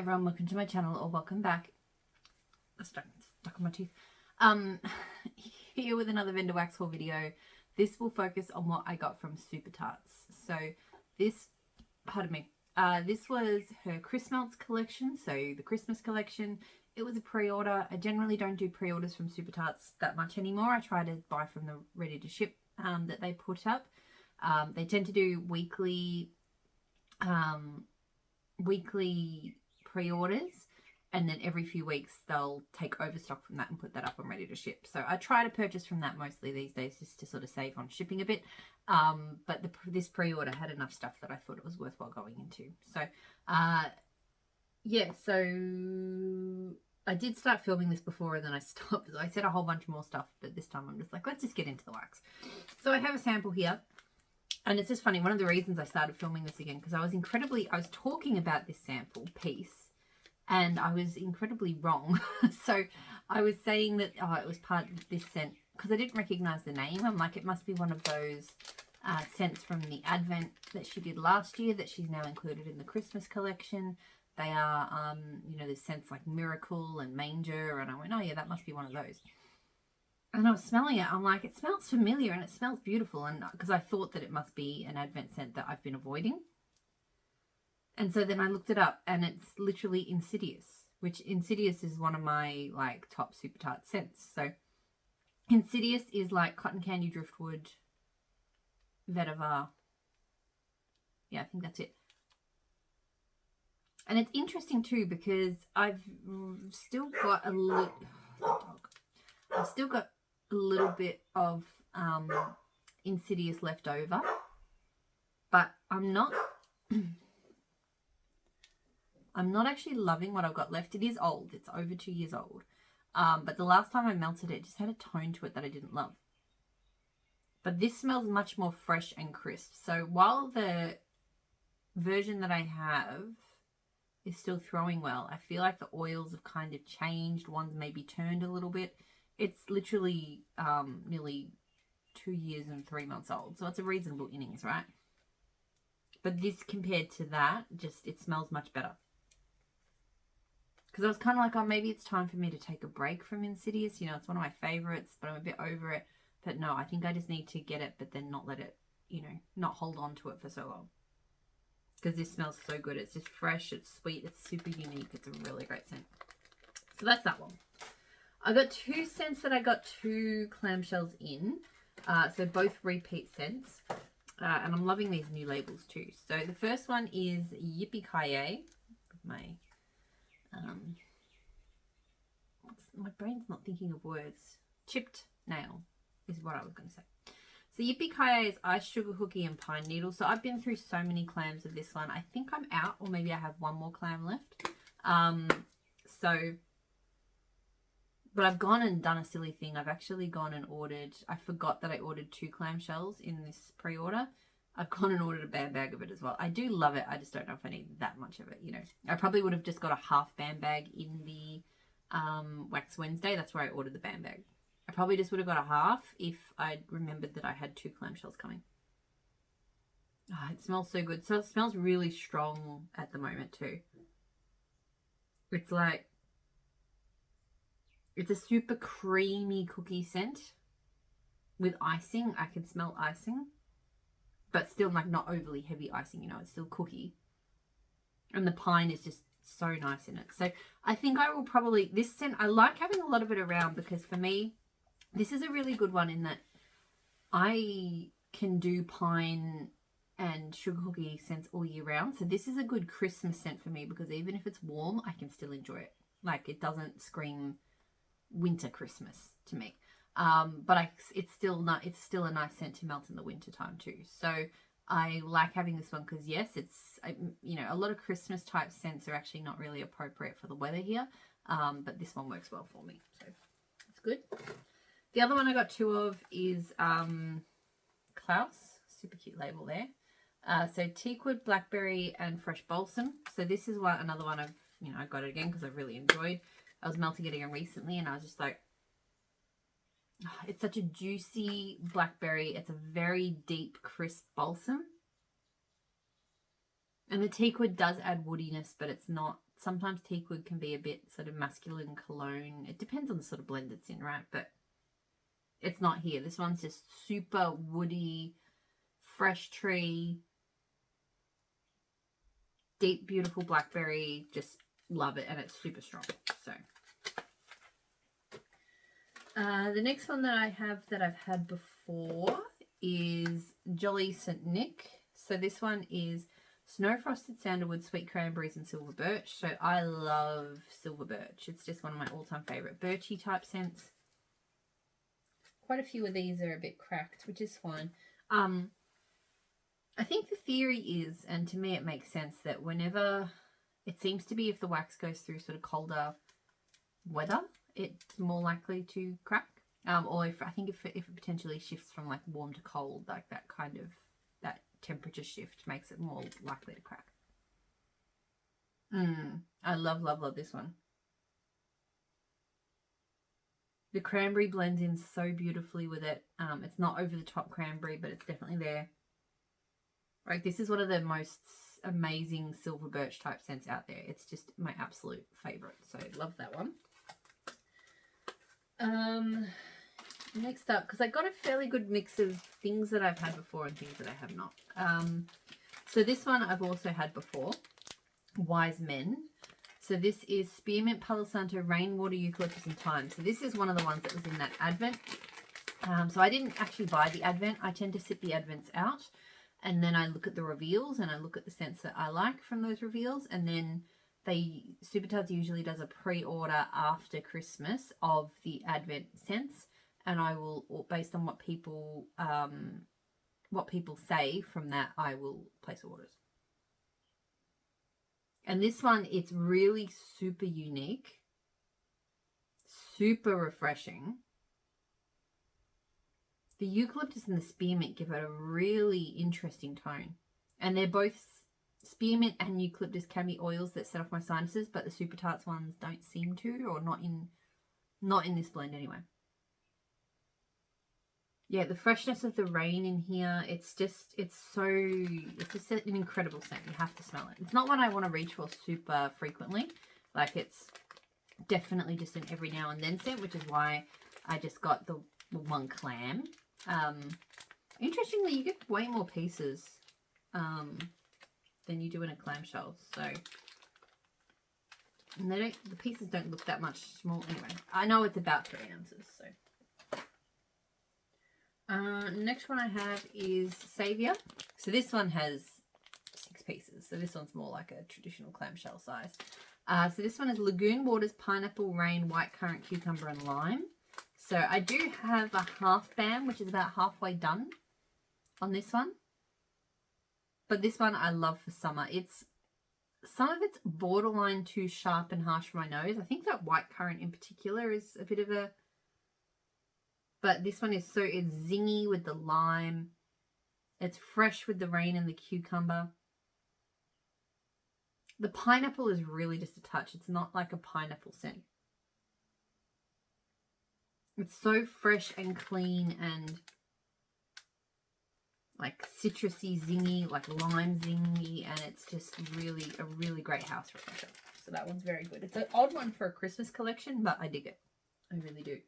everyone, welcome to my channel, or welcome back. Stuck on my tooth. Here with another vendor wax haul video. This will focus on what I got from Super Tarts. So this, pardon me, this was her Chrismelts collection, so the Christmas collection. It was a pre-order. I generally don't do pre-orders from Super Tarts that much anymore. I try to buy from the ready to ship that they put up. They tend to do weekly pre-orders, and then every few weeks they'll take overstock from that and put that up on ready to ship. So I try to purchase from that mostly these days, just to sort of save on shipping a bit. But this pre-order had enough stuff that I thought it was worthwhile going into. So yeah, so I did start filming this before and then I stopped. I said a whole bunch more stuff, but this time I'm just like, let's just get into the wax. So I have a sample here. And it's just funny, one of the reasons I started filming this again, because I was talking about this sample piece and I was incredibly wrong. So I was saying that it was part of this scent, because I didn't recognize the name. I'm like, it must be one of those scents from the Advent that she did last year that she's now included in the Christmas collection. They are, you know, there's scents like Miracle and Manger, and I went, oh yeah, that must be one of those. And I was smelling it. I'm like, it smells familiar and it smells beautiful. And because I thought that it must be an Advent scent that I've been avoiding. And so then I looked it up and it's literally Insidious, which Insidious is one of my like top Super Tart scents. So Insidious is like cotton candy, driftwood, vetiver. Yeah, I think that's it. And it's interesting too because I've still got a little... I've still got a little bit of Insidious left over, but I'm not actually loving what I've got left. It is old. It's over 2 years old. But the last time I melted it, it just had a tone to it that I didn't love. But this smells much more fresh and crisp. So while the version that I have is still throwing well, I feel like the oils have kind of changed. One's maybe turned a little bit. It's literally nearly 2 years and 3 months old. So it's a reasonable innings, right? But this compared to that, just it smells much better. Because I was kind of like, oh, maybe it's time for me to take a break from Insidious. You know, it's one of my favorites, but I'm a bit over it. But no, I think I just need to get it, but then not let it, you know, not hold on to it for so long. Because this smells so good. It's just fresh, it's sweet, it's super unique. It's a really great scent. So that's that one. I got two scents that I got 2 clamshells in. So both repeat scents. And I'm loving these new labels too. So the first one is Yippee-Ki-Yay. My brain's not thinking of words. Chipped nail is what I was going to say. So Yippee-Ki-Yay is ice sugar cookie and pine needle. So I've been through so many clams of this one. I think I'm out, or maybe I have one more clam left. But I've gone and done a silly thing. I've actually gone and ordered, I forgot that I ordered 2 clamshells in this pre-order. I've gone and ordered a bam bag of it as well. I do love it. I just don't know if I need that much of it, you know. I probably would have just got a half bam bag in the Wax Wednesday. That's where I ordered the bam bag. I probably just would have got a half if I'd remembered that I had 2 clamshells coming. Oh, it smells so good. So it smells really strong at the moment too. It's like, it's a super creamy cookie scent with icing. I can smell icing, but still like not overly heavy icing, you know, it's still cookie. And the pine is just so nice in it. So I think I will probably, this scent, I like having a lot of it around because for me, this is a really good one in that I can do pine and sugar cookie scents all year round. So this is a good Christmas scent for me because even if it's warm, I can still enjoy it. Like it doesn't scream winter Christmas to me, but it's still a nice scent to melt in the winter time too. So I like having this one because yes, it's, you know, a lot of Christmas type scents are actually not really appropriate for the weather here, but this one works well for me, so it's good. The other one I got 2 of is Klaus, super cute label there. So teakwood, blackberry, and fresh balsam. So this is another one I've, you know, I got it again because I really enjoyed. I was melting it again recently and I was just like, oh, it's such a juicy blackberry. It's a very deep, crisp balsam. And the teakwood does add woodiness, but it's not sometimes teakwood can be a bit sort of masculine cologne. It depends on the sort of blend it's in, right? But it's not here. This one's just super woody, fresh tree, deep, beautiful blackberry. Just love it, and it's super strong. So the next one that I have that I've had before is Jolly St. Nick. So this one is Snow Frosted Sandalwood, Sweet Cranberries and Silver Birch. So I love Silver Birch. It's just one of my all-time favourite birchy type scents. Quite a few of these are a bit cracked, which is fine. I think the theory is, and to me it makes sense, that whenever it seems to be if the wax goes through sort of colder weather, it's more likely to crack. Or if it potentially shifts from like warm to cold, like that kind of, that temperature shift makes it more likely to crack. I love, love, love this one. The cranberry blends in so beautifully with it. It's not over the top cranberry, but it's definitely there. Like, this is one of the most amazing silver birch type scents out there. It's just my absolute favorite. So love that one. Next up, because I got a fairly good mix of things that I've had before and things that I have not. So this one I've also had before, Wise Men. So this is Spearmint, Palo Santo, Rainwater, Eucalyptus and Thyme. So this is one of the ones that was in that Advent. So I didn't actually buy the Advent. I tend to sit the Advents out, and then I look at the reveals and I look at the scents that I like from those reveals, and then Super Tarts usually does a pre-order after Christmas of the Advent scents, and I will, based on what people say from that, I will place orders. And this one, it's really super unique, super refreshing. The eucalyptus and the spearmint give it a really interesting tone. And they're both, spearmint and eucalyptus can be oils that set off my sinuses, but the Super Tarts ones don't seem to, or not in this blend anyway. Yeah, the freshness of the rain in here, it's just an incredible scent. You have to smell it. It's not one I want to reach for super frequently. Like, it's definitely just an every now and then scent, which is why I just got the one clam. Interestingly, you get way more pieces than you do in a clamshell. So, and the pieces don't look that much small. Anyway, I know it's about 3 ounces, so. Next one I have is Saviour. So this one has 6 pieces. So this one's more like a traditional clamshell size. So this one is Lagoon Waters, Pineapple, Rain, White Currant, Cucumber and Lime. So I do have a half bam, which is about halfway done on this one. But this one I love for summer. Some of it's borderline too sharp and harsh for my nose. I think that white currant in particular is a bit of a... But this one is it's zingy with the lime. It's fresh with the rain and the cucumber. The pineapple is really just a touch. It's not like a pineapple scent. It's so fresh and clean and like citrusy, zingy, like lime zingy, and it's just really a really great house refresher. So that one's very good. It's an odd one for a Christmas collection, but I dig it. I really do.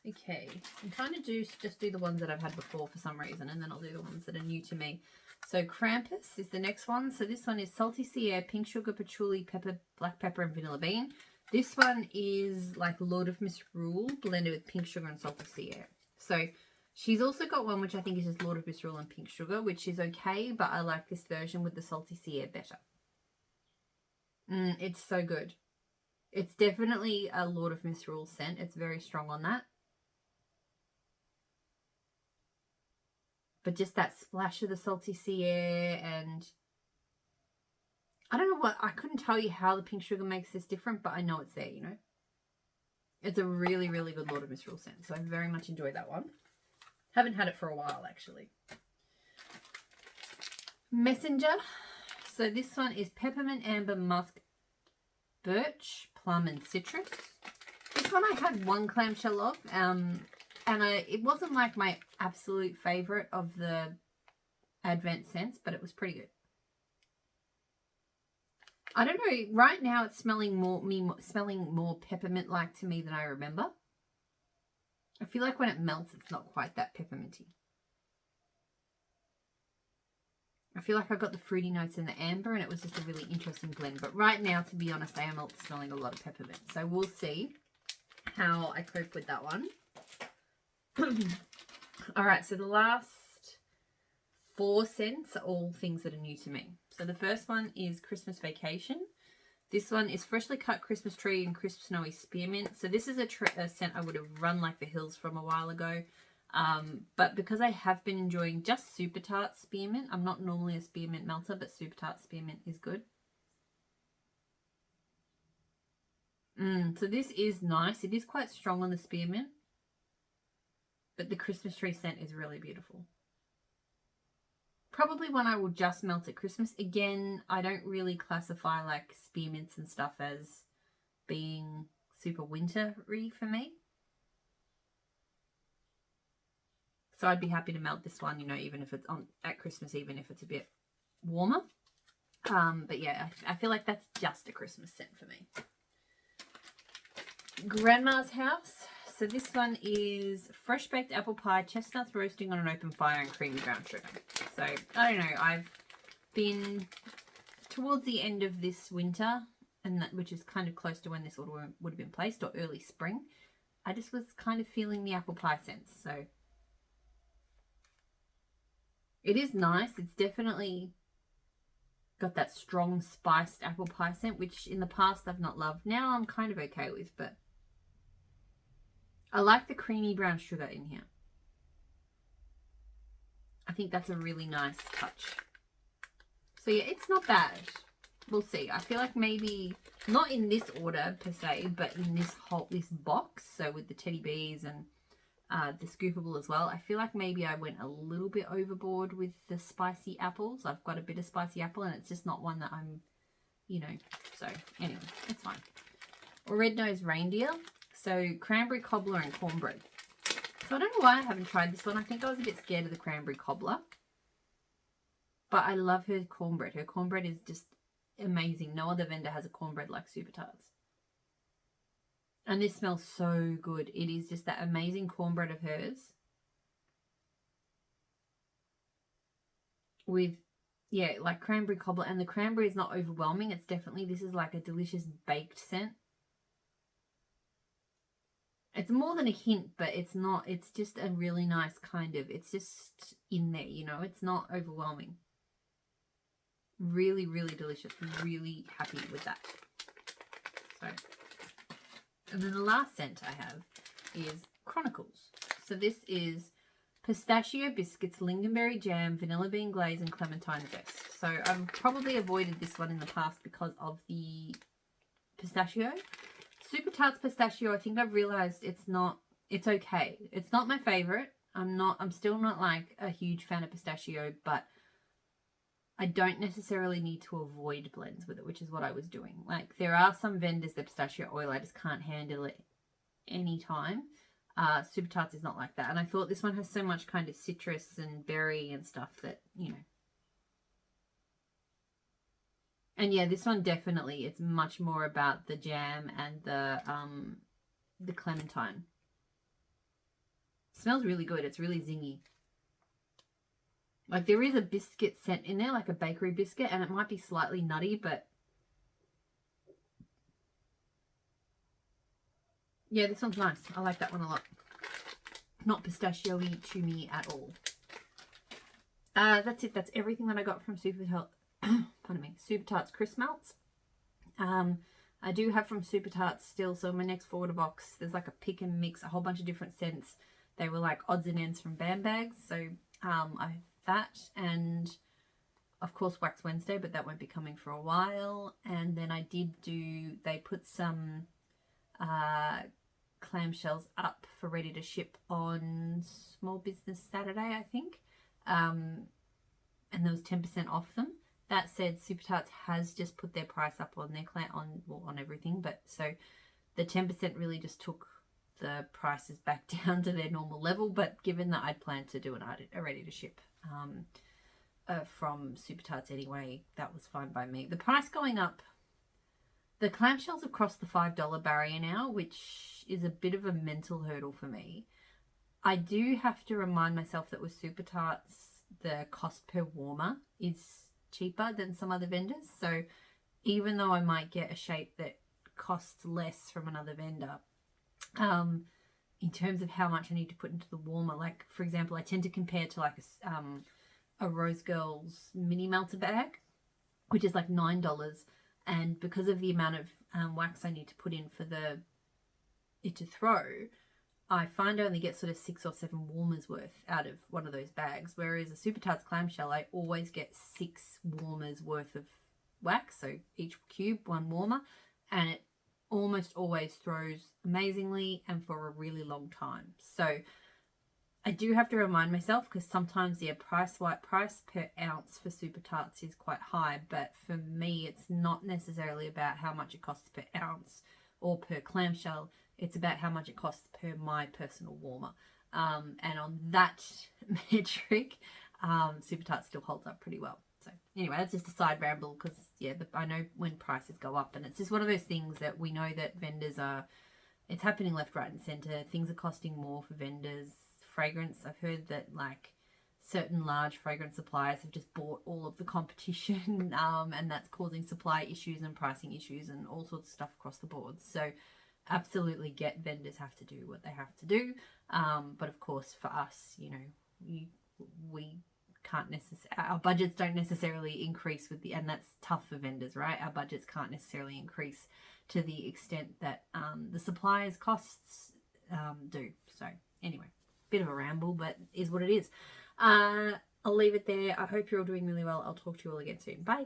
Okay, I'm trying to just do the ones that I've had before for some reason, and then I'll do the ones that are new to me. So Krampus is the next one. So this one is Salty Sea Air, Pink Sugar, Patchouli, Pepper, Black Pepper and Vanilla Bean. This one is like Lord of Misrule blended with Pink Sugar and Salty Sea Air. So she's also got one which I think is just Lord of Misrule and Pink Sugar, which is okay, but I like this version with the Salty Sea Air better. It's so good. It's definitely a Lord of Misrule scent. It's very strong on that. But just that splash of the Salty Sea Air, and I don't know what, I couldn't tell you how the Pink Sugar makes this different, but I know it's there, you know. It's a really, really good Lord of Misrule scent, so I very much enjoy that one. Haven't had it for a while, actually. Messenger. So this one is Peppermint, Amber, Musk, Birch, Plum and Citrus. This one I had one clamshell of, and it wasn't like my absolute favourite of the Advent scents, but it was pretty good. I don't know. Right now it's smelling more peppermint-like to me than I remember. I feel like when it melts, it's not quite that pepperminty. I feel like I got the fruity notes in the amber and it was just a really interesting blend. But right now, to be honest, I am smelling a lot of peppermint. So we'll see how I cope with that one. All right, so the last 4 scents are all things that are new to me. So the first one is Christmas Vacation. This one is Freshly Cut Christmas Tree and Crisp Snowy Spearmint. So this is a scent I would have run like the hills from a while ago. But because I have been enjoying just Super Tarts Spearmint, I'm not normally a spearmint melter, but Super Tarts Spearmint is good. So this is nice. It is quite strong on the spearmint, but the Christmas tree scent is really beautiful. Probably one I will just melt at Christmas. Again, I don't really classify like spearmints and stuff as being super wintry for me. So I'd be happy to melt this one, you know, even if it's at Christmas, even if it's a bit warmer. But yeah, I feel like that's just a Christmas scent for me. Grandma's House. So this one is fresh baked apple pie, chestnuts roasting on an open fire, and creamy brown sugar. So I don't know. I've been towards the end of this winter, and which is kind of close to when this order would have been placed, or early spring. I just was kind of feeling the apple pie sense. So it is nice. It's definitely got that strong spiced apple pie scent, which in the past I've not loved. Now I'm kind of okay with, but I like the creamy brown sugar in here. I think that's a really nice touch. So yeah, it's not bad. We'll see. I feel like maybe not in this order per se, but in this box. So with the teddy bears and the scoopable as well. I feel like maybe I went a little bit overboard with the spicy apples. I've got a bit of spicy apple and it's just not one that I'm, you know, so anyway, it's fine. Red-nosed reindeer. So cranberry cobbler and cornbread. So I don't know why I haven't tried this one. I think I was a bit scared of the cranberry cobbler. But I love her cornbread. Her cornbread is just amazing. No other vendor has a cornbread like Super Tarts. And this smells so good. It is just that amazing cornbread of hers. With, yeah, like cranberry cobbler. And the cranberry is not overwhelming. It's definitely, this is like a delicious baked scent. It's more than a hint, but it's not. It's just a really nice kind of, it's just in there, you know. It's not overwhelming. Really, really delicious. Really happy with that. So, and then the last scent I have is Chronicles. So this is pistachio biscuits, lingonberry jam, vanilla bean glaze, and clementine zest. So I've probably avoided this one in the past because of the pistachio. Super Tarts pistachio, I think I've realized it's okay. It's not my favorite. I'm still not like a huge fan of pistachio, but I don't necessarily need to avoid blends with it, which is what I was doing. Like there are some vendors that pistachio oil, I just can't handle it anytime. Super Tarts is not like that. And I thought this one has so much kind of citrus and berry and stuff that, you know. And yeah, this one definitely, it's much more about the jam and the clementine. Smells really good. It's really zingy. Like there is a biscuit scent in there, like a bakery biscuit, and it might be slightly nutty, but yeah, this one's nice. I like that one a lot. Not pistachio-y to me at all. That's it. That's everything that I got from Super Tarts Chrismelts. I do have from Super Tarts still, so in my next order box, there's like a pick and mix, a whole bunch of different scents. They were like odds and ends from Bam Bags, so I have that, and of course Wax Wednesday, but that won't be coming for a while. And then they put some clamshells up for ready to ship on Small Business Saturday, I think, and there was 10% off them. That said, Super Tarts has just put their price up on their on everything, but so the 10% really just took the prices back down to their normal level. But given that I'd planned to do a ready to ship from Super Tarts anyway, that was fine by me. The price going up The clamshells have crossed the $5 barrier now, which is a bit of a mental hurdle for me. I do have to remind myself that with Super Tarts, the cost per warmer is cheaper than some other vendors. So even though I might get a shape that costs less from another vendor, in terms of how much I need to put into the warmer, like for example, I tend to compare to like a Rose Girls mini melter bag, which is like $9. And because of the amount of wax I need to put in for it to throw, I find I only get sort of 6 or 7 warmers worth out of one of those bags. Whereas a Super Tarts clamshell, I always get 6 warmers worth of wax. So each cube, 1 warmer. And it almost always throws amazingly and for a really long time. So I do have to remind myself, because sometimes the price per ounce for Super Tarts is quite high, but for me it's not necessarily about how much it costs per ounce or per clamshell. It's about how much it costs per my personal warmer. And on that metric, Super Tarts still holds up pretty well. So anyway, that's just a side ramble, because yeah, I know when prices go up, and it's just one of those things that we know that vendors are, it's happening left, right and centre. Things are costing more for vendors. Fragrance, I've heard that like certain large fragrance suppliers have just bought all of the competition, and that's causing supply issues and pricing issues and all sorts of stuff across the board. So absolutely get vendors have to do what they have to do, but of course for us, you know, we can't necessarily, our budgets don't necessarily increase with and that's tough for vendors, right? Our budgets can't necessarily increase to the extent that the suppliers' costs do. So anyway, bit of a ramble, but is what it is. I'll leave it there. I hope you're all doing really well. I'll talk to you all again soon. Bye.